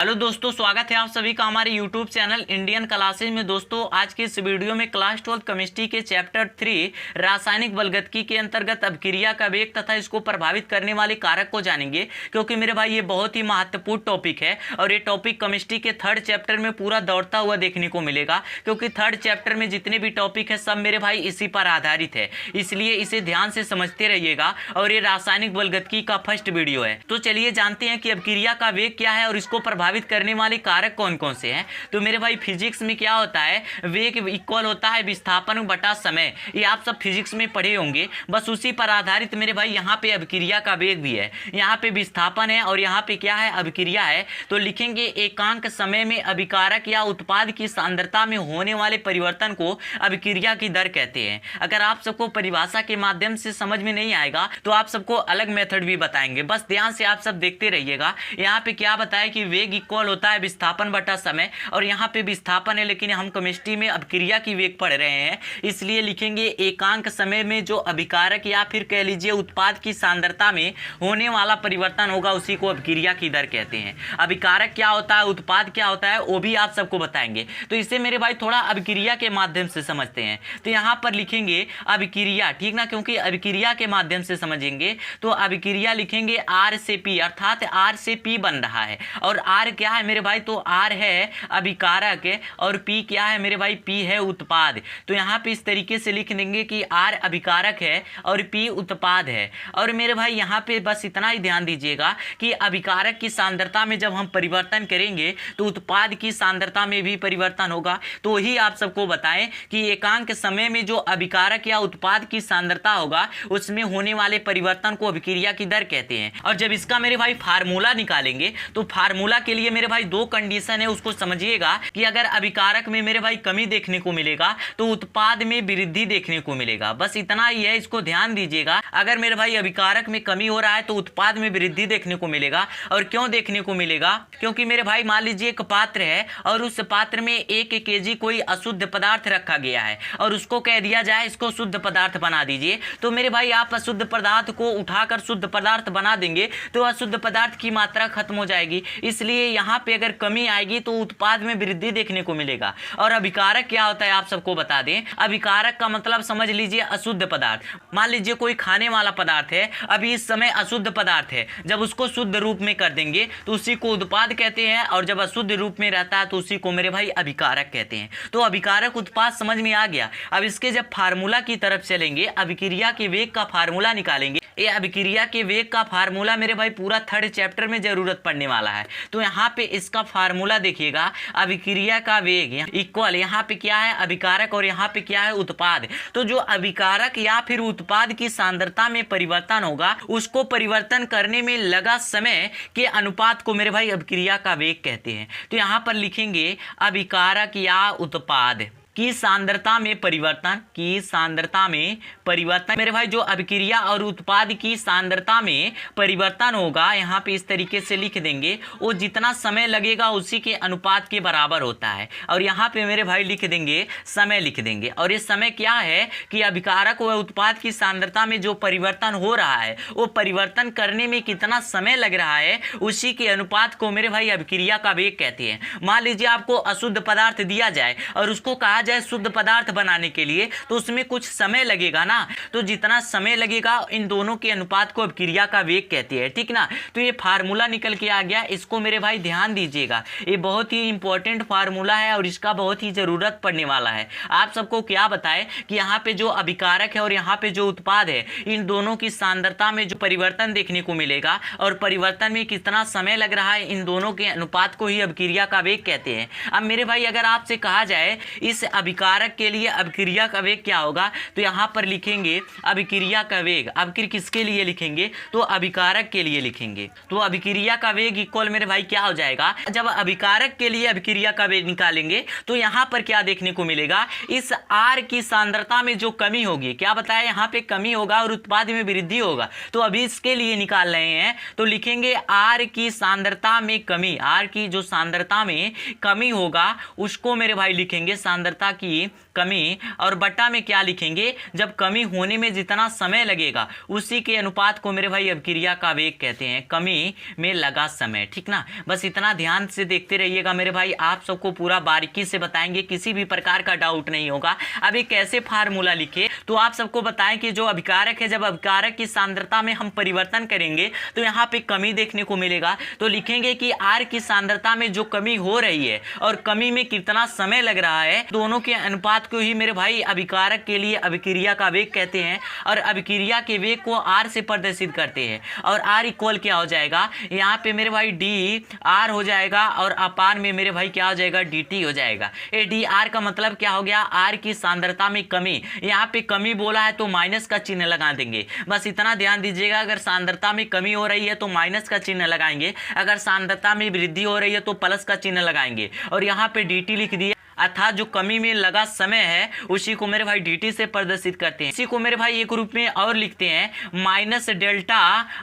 Hello दोस्तों, स्वागत है आप सभी का हमारे यूट्यूब चैनल इंडियन क्लासेज में। दोस्तों आज की इस वीडियो में क्लास 12 केमिस्ट्री के चैप्टर 3 रासायनिक बलगतिकी के अंतर्गत अभिक्रिया का वेग तथा इसको प्रभावित करने वाले कारक को जानेंगे, क्योंकि मेरे भाई ये बहुत ही महत्वपूर्ण टॉपिक है और ये टॉपिक केमिस्ट्री के थर्ड चैप्टर में पूरा दौड़ता हुआ देखने को मिलेगा, क्योंकि थर्ड चैप्टर में जितने भी टॉपिक है सब मेरे भाई इसी पर आधारित है, इसलिए इसे ध्यान से समझते रहिएगा। और ये रासायनिक बलगतिकी का फर्स्ट वीडियो है। तो चलिए जानते हैं कि अभिक्रिया का वेग क्या है और इसको प्रभावित करने वाले कारक कौन कौन से हैं। तो मेरे भाई फिजिक्स में क्या होता है, वेग इक्वल होता है विस्थापन बटा समय। ये आप सब फिजिक्स में पढ़े होंगे, बस उसी पर आधारित मेरे भाई यहाँ पे अभिक्रिया का वेग भी है। यहाँ पे विस्थापन है और यहाँ पे क्या है, अभिक्रिया है। तो लिखेंगे एकांक समय में अभिकारक या उत्पाद की सांद्रता में होने वाले परिवर्तन को अभिक्रिया की दर कहते हैं। अगर आप सबको परिभाषा के माध्यम से समझ में नहीं आएगा तो आप सबको अलग मेथड भी बताएंगे, बस ध्यान से आप सब देखते रहिएगा। यहाँ पे क्या बताया कि वेग इक्वल होता है विस्थापन बटा समय, और यहाँ पे विस्थापन है लेकिन हम केमिस्ट्री में अभिक्रिया की वेग पढ़ रहे हैं, इसलिए लिखेंगे एकांक समय में जो अभिकारक या फिर कह लीजिए उत्पाद की सांद्रता में होने वाला परिवर्तन होगा उसी को अभिक्रिया की दर कहते हैं। अभिकारक क्या होता है, उत्पाद क्या होता है, वो भी आप सबको बताएंगे। तो इसे मेरे भाई थोड़ा अभिक्रिया के माध्यम से समझते हैं। तो यहाँ पर लिखेंगे अभिक्रिया, ठीक ना, क्योंकि अभिक्रिया के माध्यम से समझेंगे तो अभिक्रिया लिखेंगे आर से पी, अर्थात आर से पी बन रहा है। और आर क्या है मेरे भाई, तो आर है अभिकारक और पी क्या है मेरे भाई, पी है उत्पाद। तो यहाँ पे इस तरीके से लिख देंगे कि आर अभिकारक है और पी उत्पाद है। और मेरे भाई यहाँ पे बस इतना ही ध्यान दीजिएगा कि अभिकारक की सांद्रता में जब हम परिवर्तन करेंगे तो उत्पाद की सांद्रता में भी परिवर्तन होगा। तो ही आप सबको बताएं कि एकांक समय में जो अभिकारक या उत्पाद की सांद्रता होगा उसमें होने वाले परिवर्तन को अभिक्रिया की दर कहते हैं। और जब इसका मेरे भाई फार्मूला निकालेंगे तो फार्मूला के लिए मेरे भाई दो कंडीशन है, उसको समझिएगा कि अगर अभिकारक में मेरे भाई कमी देखने को मिलेगा तो उत्पाद में वृद्धि देखने को मिलेगा। बस इतना ही है, इसको ध्यान दीजिएगा। अगर मेरे भाई अभिकारक में कमी हो रहा है तो उत्पाद में वृद्धि देखने को मिलेगा। और क्यों देखने को मिलेगा, क्योंकि मेरे भाई मान लीजिए एक पात्र है और उस पात्र में 1 kg कोई अशुद्ध पदार्थ रखा गया है और उसको कह दिया जाए इसको शुद्ध पदार्थ बना दीजिए। तो मेरे भाई आप अशुद्ध पदार्थ को उठाकर शुद्ध पदार्थ बना देंगे तो अशुद्ध पदार्थ की मात्रा खत्म हो जाएगी, इसलिए यहाँ पे अगर कमी आएगी तो उत्पाद में वृद्धि देखने को मिलेगा। और अभिकारक क्या होता है आप सबको बता दें, अभिकारक का मतलब समझ लीजिए अशुद्ध पदार्थ। मान लीजिए कोई खाने वाला पदार्थ है, अभी इस समय अशुद्ध पदार्थ है, जब उसको शुद्ध रूप में कर देंगे तो उसी को उत्पाद कहते हैं, और जब अशुद्ध रूप में रहता है तो उसी को मेरे भाई अभिकारक कहते हैं। तो अभिकारक उत्पाद समझ में आ गया। अब इसके जब फार्मूला की तरफ चलेंगे, अभिक्रिया के वेग का फार्मूला निकालेंगे। ये अभिक्रिया के वेग का फार्मूला मेरे भाई पूरा थर्ड चैप्टर में जरूरत पड़ने वाला है। तो यहाँ पे इसका फार्मूला देखिएगा, अभिक्रिया का वेग इक्वल, यहाँ पे क्या है अभिकारक और यहाँ पे क्या है उत्पाद। तो जो अभिकारक या फिर उत्पाद की सांद्रता में परिवर्तन होगा उसको परिवर्तन करने में लगा समय के अनुपात को मेरे भाई अभिक्रिया का वेग कहते हैं। तो यहाँ पर लिखेंगे अभिकारक या उत्पाद की सांद्रता में परिवर्तन, की सांद्रता में परिवर्तन मेरे भाई जो अभिक्रिया और उत्पाद की सांद्रता में परिवर्तन होगा, यहाँ पे इस तरीके से लिख देंगे, वो जितना समय लगेगा उसी के अनुपात के बराबर होता है। और यहाँ पे मेरे भाई लिख देंगे समय, लिख देंगे। और ये समय क्या है कि अभिकारक व उत्पाद की सांद्रता में जो परिवर्तन हो रहा है वो परिवर्तन करने में कितना समय लग रहा है उसी के अनुपात को मेरे भाई अभिक्रिया का वेग कहते हैं। मान लीजिए आपको अशुद्ध पदार्थ दिया जाए और उसको कहा जाए शुद्ध पदार्थ बनाने के लिए, तो उसमें कुछ समय लगेगा ना, तो जितना समय लगेगा इन दोनों के अनुपात को अभिक्रिया का वेग कहती है, ठीक ना। तो ये फार्मूला निकल के आ गया, इसको मेरे भाई ध्यान दीजिएगा, ये बहुत ही इंपॉर्टेंट फार्मूला है और इसका बहुत ही जरूरत पड़ने वाला है। आप सबको क्या बताएं कि यहाँ पे जो अभिकारक है और यहाँ पे जो उत्पाद है, इन दोनों की सांद्रता में जो परिवर्तन देखने को मिलेगा और परिवर्तन में कितना समय लग रहा है, इन दोनों के अनुपात को ही अभिक्रिया का वेग कहते हैं। अब मेरे भाई अगर आपसे कहा जाए इस अभिकारक के लिए अभिक्रिया का वेग क्या होगा, तो यहाँ पर लिखेंगे अभिक्रिया का वेग। अभिक्रिया किसके लिए लिखेंगे, तो अभिकारक के लिए लिखेंगे। तो अभिक्रिया का वेग इक्वल मेरे भाई क्या हो जाएगा, जब अभिकारक के लिए अभिक्रिया का वेग निकालेंगे तो यहाँ पर क्या देखने को मिलेगा, इस आर की सांद्रता में जो कमी होगी, क्या बताया यहाँ पे कमी होगा और उत्पाद में वृद्धि होगा। तो अभी इसके लिए निकाल रहे हैं, तो लिखेंगे आर की सांद्रता में कमी, आर की जो सांद्रता में कमी होगा उसको मेरे भाई लिखेंगे सांद्रता सांद्रता की कमी और बटा में क्या लिखेंगे, जब कमी होने में जितना समय लगेगा उसी के अनुपात को मेरे भाई अभिक्रिया का वेग कहते हैं, कमी में लगा समय। ठीक ना, बस इतना ध्यान से देखते रहिएगा मेरे भाई, आप सबको पूरा बारीकी से बताएंगे, किसी भी प्रकार का डाउट नहीं होगा। अब ये कैसे फार्मूला लिखे तो आप सबको बताएं कि जो अभिकारक है, जब अभिकारक की सांद्रता में हम परिवर्तन करेंगे तो यहाँ पे कमी देखने को मिलेगा। तो लिखेंगे कि आर की सांद्रता में जो कमी हो रही है और कमी में कितना समय लग रहा है, दोनों के अनुपात को ही मेरे भाई अभिकारक के लिए अभिक्रिया का वेग कहते हैं और अभिक्रिया के वेग को आर से प्रदर्शित करते हैं। और आर इक्वल क्या हो जाएगा, यहाँ पे मेरे भाई डी आर हो जाएगा और अपान में मेरे भाई क्या हो जाएगा, डी टी हो जाएगा। ये डी आर का मतलब क्या हो गया, आर की सांद्रता में कमी। यहाँ पे कमी बोला है तो माइनस का चिन्ह लगा देंगे, बस इतना ध्यान दीजिएगा। अगर सांद्रता में कमी हो रही है तो माइनस का चिन्ह लगाएंगे, अगर सांद्रता में वृद्धि हो रही है तो प्लस का चिन्ह लगाएंगे। और यहाँ पे डी टी लिख दिया, अर्थात जो कमी में लगा समय है उसी को मेरे भाई dt से प्रदर्शित करते हैं। इसी को मेरे भाई एक रूप में और लिखते हैं, माइनस डेल्टा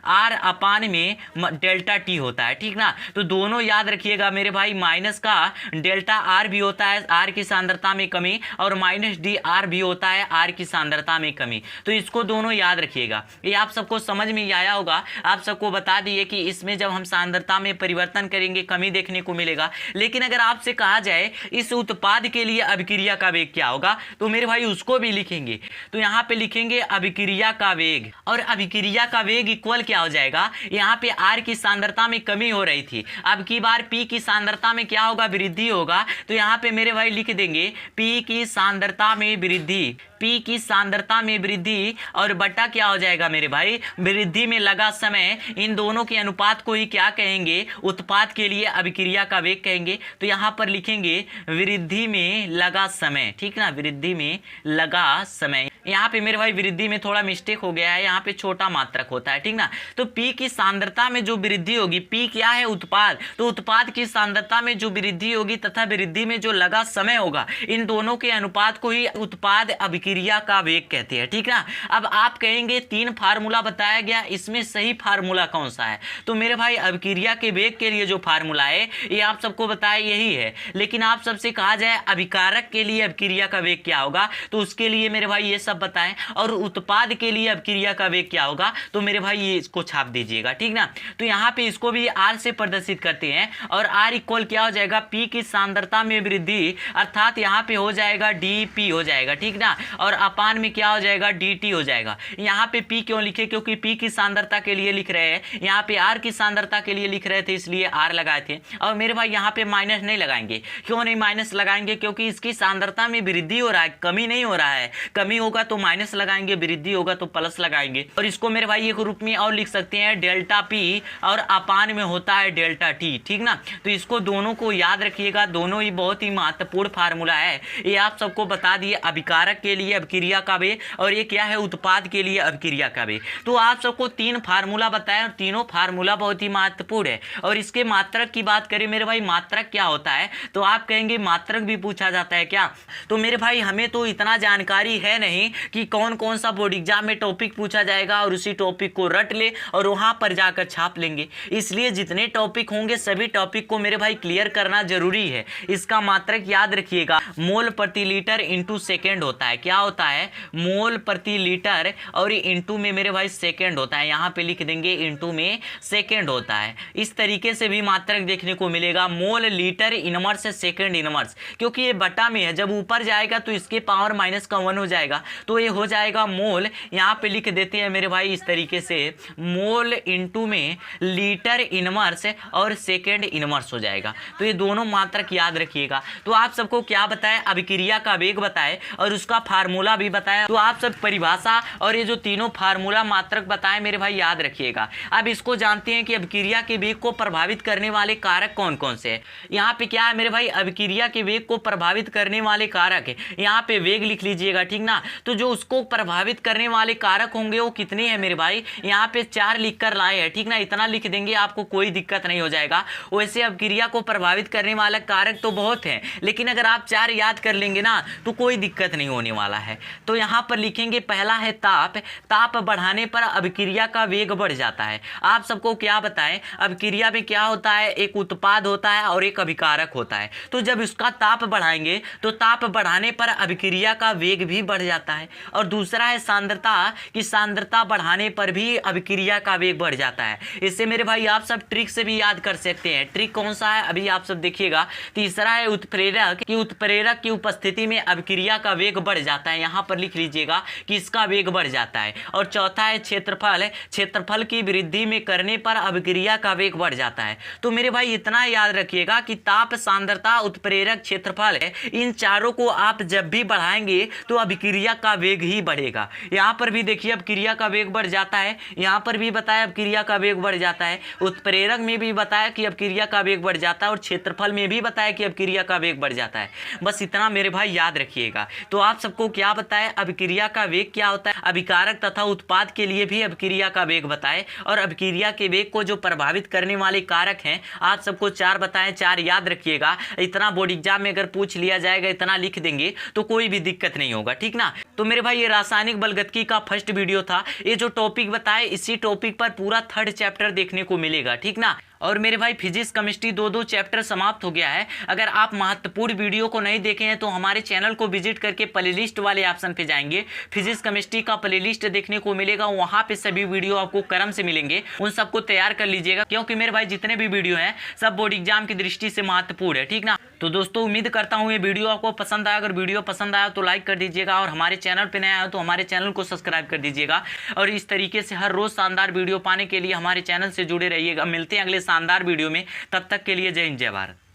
आर अपान में डेल्टा टी होता है। ठीक ना, तो दोनों याद रखिएगा मेरे भाई, माइनस का डेल्टा आर भी होता है आर की सांद्रता में कमी, और माइनस डी आर भी होता है आर की सांद्रता में कमी। तो इसको दोनों याद रखिएगा, ये आप सबको समझ में आया होगा। आप सबको बता दिए कि इसमें जब हम सांद्रता में परिवर्तन करेंगे कमी देखने को मिलेगा। लेकिन अगर आपसे कहा जाए इस उत्पाद के लिए अभिक्रिया का वेग क्या होगा, तो मेरे भाई उसको भी लिखेंगे। तो यहाँ पे लिखेंगे अभिक्रिया का वेग, और अभिक्रिया का वेग इक्वल क्या हो जाएगा, यहाँ पे आर की सांद्रता में कमी हो रही थी, अब की बार पी की सांद्रता में क्या होगा, वृद्धि होगा। तो यहाँ पे मेरे भाई लिख देंगे पी की सांद्रता में वृद्धि, पी की सांद्रता में वृद्धि और बटा क्या हो जाएगा मेरे भाई, वृद्धि में लगा समय। इन दोनों के अनुपात को ही क्या कहेंगे, उत्पाद के लिए अभिक्रिया का वेग कहेंगे। तो यहाँ पर लिखेंगे वृद्धि में लगा समय। ठीक ना, वृद्धि में लगा समय। यहाँ पे मेरे भाई वृद्धि में थोड़ा मिस्टेक हो गया है, यहाँ पे छोटा मात्रक होता है। ठीक ना, तो पी की सांद्रता में जो वृद्धि होगी, पी क्या है, उत्पाद, तो उत्पाद की सांद्रता में जो वृद्धि होगी तथा वृद्धि में जो लगा समय होगा, इन दोनों के अनुपात को ही उत्पाद अभिक्रिया का वेग कहते हैं। ठीक ना, अब आप कहेंगे 3 फार्मूला बताया गया, इसमें सही फार्मूला कौन सा है, तो मेरे भाई अभिक्रिया के वेग के लिए जो फार्मूला है ये आप सबको बताया यही है। लेकिन आप सबसे कहा जाए अभिकारक के लिए अभिक्रिया का वेग क्या होगा, तो उसके लिए मेरे भाई ये सब बताएं, और उत्पाद के लिए अभिक्रिया का वेग क्या होगा, तो मेरे भाई ये इसको छाप दीजिएगा। ठीक ना, तो यहाँ पे इसको भी आर से प्रदर्शित करते हैं, और आर इक्वल क्या हो जाएगा, पी की सांद्रता में वृद्धि, अर्थात यहाँ पे हो जाएगा डी पी हो जाएगा। ठीक ना, और अपान में क्या हो जाएगा, डी टी हो जाएगा। यहाँ पे पी क्यों लिखे, क्योंकि पी की सांद्रता के लिए लिख रहे हैं, यहाँ पे आर की सांद्रता के लिए लिख रहे थे इसलिए आर लगाए थे। और मेरे भाई यहाँ पे माइनस नहीं लगाएंगे, क्यों नहीं माइनस लगाएंगे, क्योंकि इसकी सांद्रता में वृद्धि हो रहा है, कमी नहीं हो रहा है। कमी होगा तो माइनस लगाएंगे, वृद्धि होगा तो प्लस लगाएंगे। और इसको मेरे भाई एक रूप में और लिख सकते हैं, डेल्टा पी और अपान में होता है डेल्टा टी। ठीक ना, तो इसको दोनों को याद रखिएगा, दोनों ही बहुत ही महत्वपूर्ण फार्मूला है। ये आप सबको बता दिए, अभिकारक के लिए अभिक्रिया का वेग, और ये क्या है, उत्पाद के लिए अभिक्रिया का वेग। तो आप सबको 3 फार्मूला बताया, और तीनों फार्मूला बहुत ही महत्वपूर्ण है। और इसके मात्रक की बात करें मेरे भाई, मात्रक क्या होता है, तो आप कहेंगे मात्रक भी पूछा जाता है क्या, तो मेरे भाई हमें तो इतना जानकारी है नहीं कि कौन कौन सा बोर्ड एग्जाम में टॉपिक पूछा जाएगा और उसी टॉपिक को रट ले और वहां पर जाकर छाप लेंगे। इसलिए जितने टॉपिक होंगे सभी टॉपिक को मेरे भाई क्लियर करना जरूरी है। इसका मात्रक याद रखिएगा, मोल प्रति लीटर इंटू सेकेंड होता है। क्या होता है, मोल प्रति लीटर, और इंटू में मेरे भाई सेकेंड होता है, यहाँ पे लिख देंगे इंटू में सेकेंड होता है। इस तरीके से भी मात्रक देखने को मिलेगा, mole litre inverse second inverse, क्योंकि ये बटा में है, जब ऊपर जाएगा तो इसके पावर माइनस का 1 हो जाएगा, तो ये हो जाएगा मोल। यहाँ पे लिख देते हैं मेरे भाई इस तरीके से, मोल इंटू में लीटर इनवर्स और सेकेंड इनवर्स हो जाएगा। तो ये दोनों मात्रक याद रखिएगा। तो आप सबको क्या बताया, अभिक्रिया का वेग बताए और उसका फार्मूला भी बताया। तो आप सब परिभाषा और ये जो तीनों फार्मूला मात्रक बताए मेरे भाई याद रखिएगा। अब इसको जानते हैं कि अभिक्रिया के वेग को प्रभावित करने वाले कारक कौन कौन से हैं। यहाँ पे क्या है मेरे भाई, अभिक्रिया के वेग को प्रभावित करने वाले कारक है, यहाँ पे वेग लिख लीजिएगा। ठीक ना, तो जो उसको प्रभावित करने वाले कारक होंगे वो कितने हैं मेरे भाई, यहाँ पे 4 लिख कर लाए हैं, ठीक ना। इतना लिख देंगे आपको कोई दिक्कत नहीं हो जाएगा। वैसे अपक्रिया को प्रभावित करने वाला कारक तो बहुत है, लेकिन अगर आप 4 याद कर लेंगे ना तो कोई दिक्कत नहीं होने वाला है। तो यहाँ पर लिखेंगे पहला है ताप। ताप बढ़ाने पर अभिक्रिया का वेग बढ़ जाता है। आप सबको क्या बताएं, अभिक्रिया में क्या होता है, एक उत्पाद होता है और एक अभिकारक होता है। तो जब इसका ताप बढ़ाएंगे तो ताप बढ़ाने पर अभिक्रिया का वेग भी बढ़ जाता है। और दूसरा है सांद्रता, कि सांद्रता बढ़ाने पर भी अभिक्रिया का वेग बढ़ जाता है। इससे मेरे भाई आप सब ट्रिक से भी याद कर सकते हैं। ट्रिक कौन सा है अभी आप सब देखिएगा। तीसरा है उत्प्रेरक, कि उत्प्रेरक की उपस्थिति में अभिक्रिया का वेग बढ़ जाता है। यहाँ पर लिख लीजिएगा कि इसका वेग बढ़ जाता है। और चौथा है क्षेत्रफल। क्षेत्रफल की वृद्धि में करने पर अभिक्रिया का वेग बढ़ जाता है। तो मेरे भाई इतना याद रखिएगा कि ताप, सांद्रता, उत्प्रेरक, क्षेत्रफल है, इन चारों को आप जब भी बढ़ाएंगे तो अभिक्रिया का वेग ही बढ़ेगा। यहाँ पर भी देखिए अभिक्रिया का वेग बढ़ जाता है, यहाँ पर भी बताया अभिक्रिया का वेग बढ़ जाता है, उत्प्रेरक में भी बताया कि अभिक्रिया का वेग बढ़ जाता है, और क्षेत्रफल में भी बताया कि अभिक्रिया का वेग बढ़ जाता है। बस इतना मेरे भाई याद रखिएगा। तो आप सबको क्या बताए, अभिक्रिया का वेग क्या होता है, अभिकारक तथा उत्पाद के लिए भी अभिक्रिया का वेग बताए, और अभिक्रिया के वेग को जो प्रभावित करने वाले कारक हैं आप सबको 4 बताएं। 4 याद रखिएगा। इतना बोर्ड एग्जाम में अगर पूछ लिया जाएगा, इतना लिख देंगे तो कोई भी दिक्कत नहीं होगा, ठीक ना। तो मेरे भाई ये रासायनिक बलगतकी का फर्स्ट वीडियो था। ये जो टॉपिक बताए इसी टॉपिक पर पूरा 3rd चैप्टर देखने को मिलेगा, ठीक ना। और मेरे भाई फिजिक्स केमिस्ट्री 2 चैप्टर समाप्त हो गया है। अगर आप महत्वपूर्ण वीडियो को नहीं देखे हैं तो हमारे चैनल को विजिट करके प्लेलिस्ट वाले ऑप्शन पे जाएंगे, फिजिक्स केमिस्ट्री का प्लेलिस्ट देखने को मिलेगा। वहां पे सभी वीडियो आपको क्रम से मिलेंगे, उन सबको तैयार कर लीजिएगा, क्योंकि मेरे भाई जितने भी वीडियो हैं सब बोर्ड एग्जाम की दृष्टि से महत्वपूर्ण है, ठीक ना। तो दोस्तों उम्मीद करता हूँ ये वीडियो आपको पसंद आया। अगर वीडियो पसंद आया तो लाइक कर दीजिएगा, और हमारे चैनल पर नया आया तो हमारे चैनल को सब्सक्राइब कर दीजिएगा। और इस तरीके से हर रोज शानदार वीडियो पाने के लिए हमारे चैनल से जुड़े रहिएगा। मिलते हैं अगले शानदार वीडियो में, तब तक के लिए जय हिंद जय भारत।